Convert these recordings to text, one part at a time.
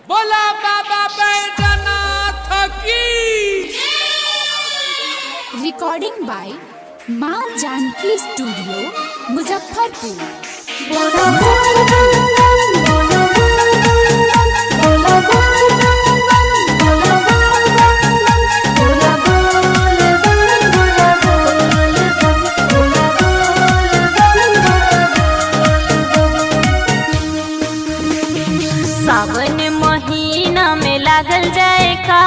बोला बाबा बैजनाथ की। रिकॉर्डिंग बाय माँ जानकी स्टूडियो मुजफ्फरपुर। सावन महीना में लागल जाए का,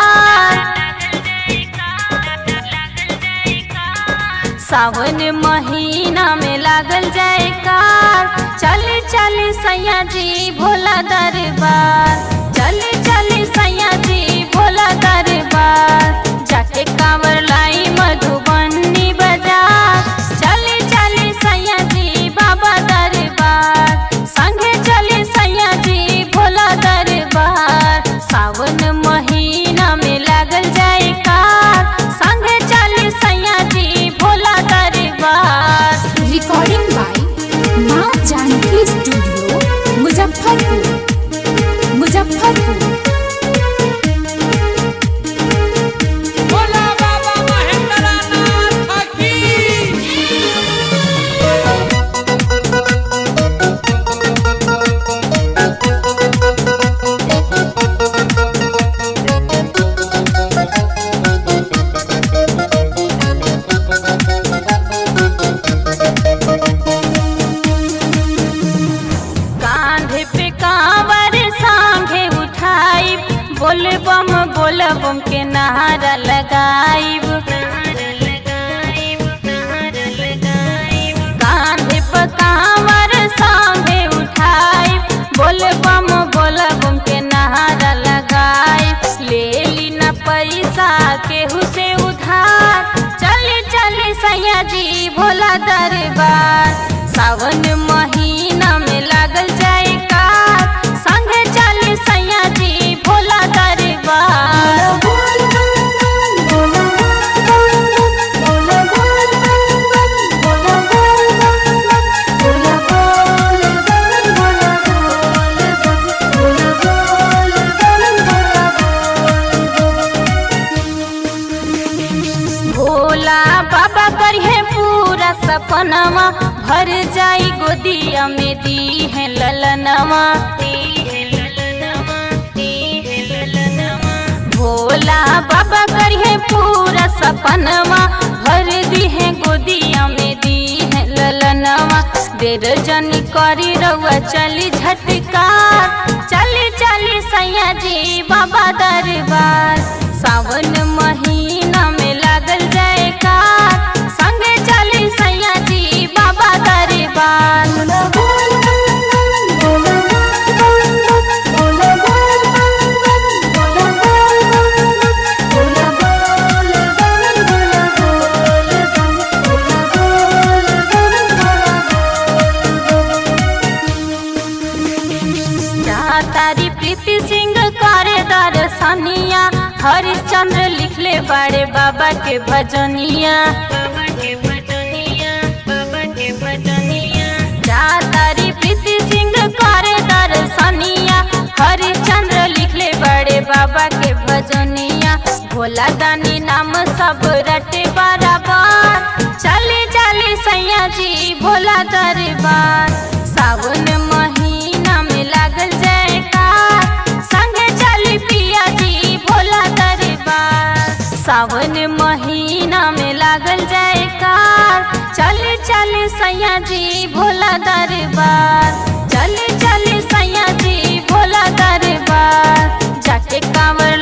सावन महीना में लागल जाए का। चल चल सैया जी भोला दरबार, चल चल सैया जी भोला दरबार। जाके कांवर लाई मधुबनी बाजार, चल चल सैया जी बाबा दरबार। संगे चले सैया जी भोला दरबार। सावन महीना में लागल जाए का, संगे चले सैया जी भोला दरबार। रिकॉर्डिंग बाय माँ जानकी स्टूडियो मुजफ्फरपुर। बोला बाबा महेंद्रनाथ की। कांधे पे कांवर सांघे उठाई, बोल बम के नारा लगाईब। कांधे पे कांवर सांघे उठाई, बोल बम के नारा लगाईब। ले ली न पैसा केहू से उधार, चले चले सैया जी भोला दरबार। सावन महीना में लागल जाए का, संगे चले सैया जी भोला दरबार। भोला बाबा करिए पूरा सपनवा, भर जाई गोदिया में दी है ललनवा। भोला बाबा करिए पूरा सपनवा, भर दी है गोदिया में दी है ललनवा। देर जनी करी रउआ चली झटकार, चली चली सैया जी बाबा दरबार। सावन महीना में लागल जाए का, संगे चली सैया जी बाबा दरबार। तारी प्रीति सिंह करे दर्शनिया, हरिश्चंद्र लिखले बड़े बाबा के भजनिया। तारी प्रीति सिंह करे दर्शनिया, हरिश्चंद्र लिखले बड़े बाबा के भजनिया। भोला दानी नाम सब रटे बराबर, चले चले सैया जी भोला दरबार। सावन महीना में लागल जाए का, संगे चली पिया जी भोला दरबार। सावन महीना में लागल जाए का, चले चले सैया जी भोला दरबार। चले चले सैया जी भोला दरबार। जाके कांवर